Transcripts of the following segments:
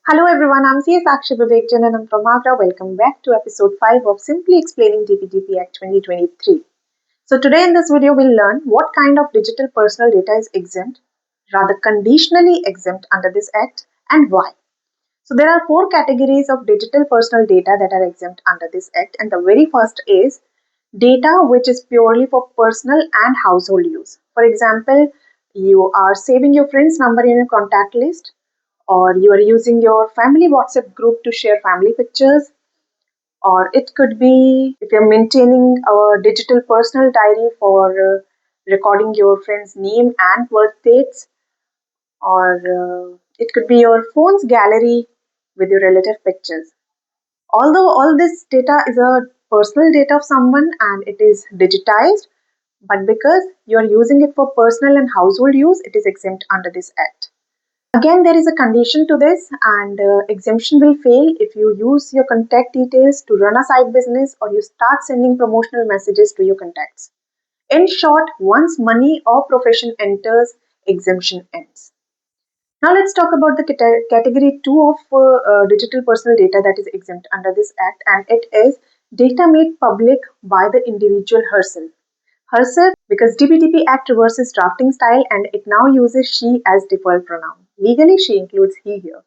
Hello everyone, I'm CS Sakshi Vivekjan and I'm from Agra. Welcome back to episode 5 of Simply Explaining DPDP Act 2023. So today in this video we'll learn what kind of digital personal data is exempt, rather conditionally exempt under this act, and why. So there are 4 categories of digital personal data that are exempt under this act, and the very first is data which is purely for personal and household use. For example, you are saving your friend's number in your contact list, or you are using your family WhatsApp group to share family pictures, or it could be if you're maintaining a digital personal diary for recording your friend's name and birth dates, or it could be your phone's gallery with your relative pictures. Although all this data is a personal data of someone and it is digitized, but because you are using it for personal and household use, it is exempt under this act. Again, there is a condition to this, and exemption will fail if you use your contact details to run a side business or you start sending promotional messages to your contacts. In short, once money or profession enters, exemption ends. Now let's talk about the category 2 of digital personal data that is exempt under this act, and it is data made public by the individual herself. Herself, because DPDP Act reverses drafting style and it now uses she as default pronoun. Legally, she includes he here.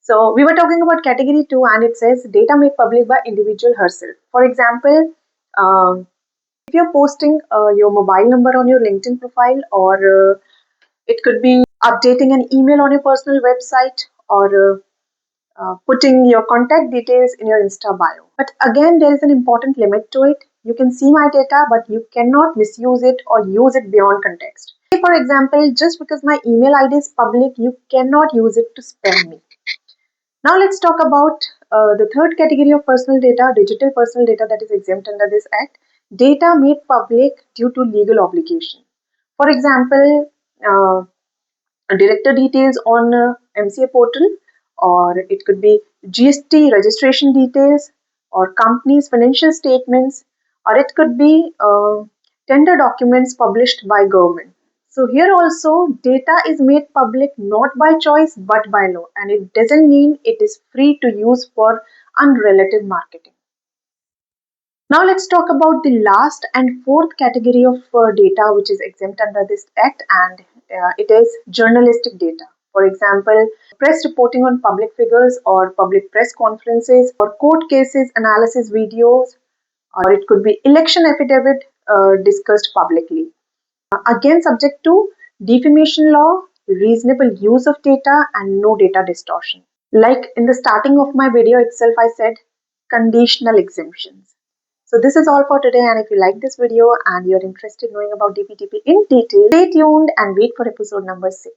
So we were talking about category 2 and it says data made public by individual herself. For example, if you're posting your mobile number on your LinkedIn profile, or it could be updating an email on your personal website, or putting your contact details in your Insta bio. But again, there is an important limit to it. You can see my data, but you cannot misuse it or use it beyond context. For example, just because my email ID is public, you cannot use it to spam me. Now let's talk about the third category of personal data, digital personal data that is exempt under this act. Data made public due to legal obligation. For example, director details on MCA portal, or it could be GST registration details, or company's financial statements, or it could be tender documents published by government. So here also data is made public not by choice but by law, and it doesn't mean it is free to use for unrelated marketing. Now let's talk about the last and fourth category of data which is exempt under this act, and it is journalistic data. For example, press reporting on public figures or public press conferences, or court cases, analysis videos, or it could be election affidavit discussed publicly. Again, subject to defamation law, reasonable use of data, and no data distortion. Like in the starting of my video itself, I said conditional exemptions. So this is all for today, and if you like this video and you're interested in knowing about DPDP in detail, stay tuned and wait for episode number 6.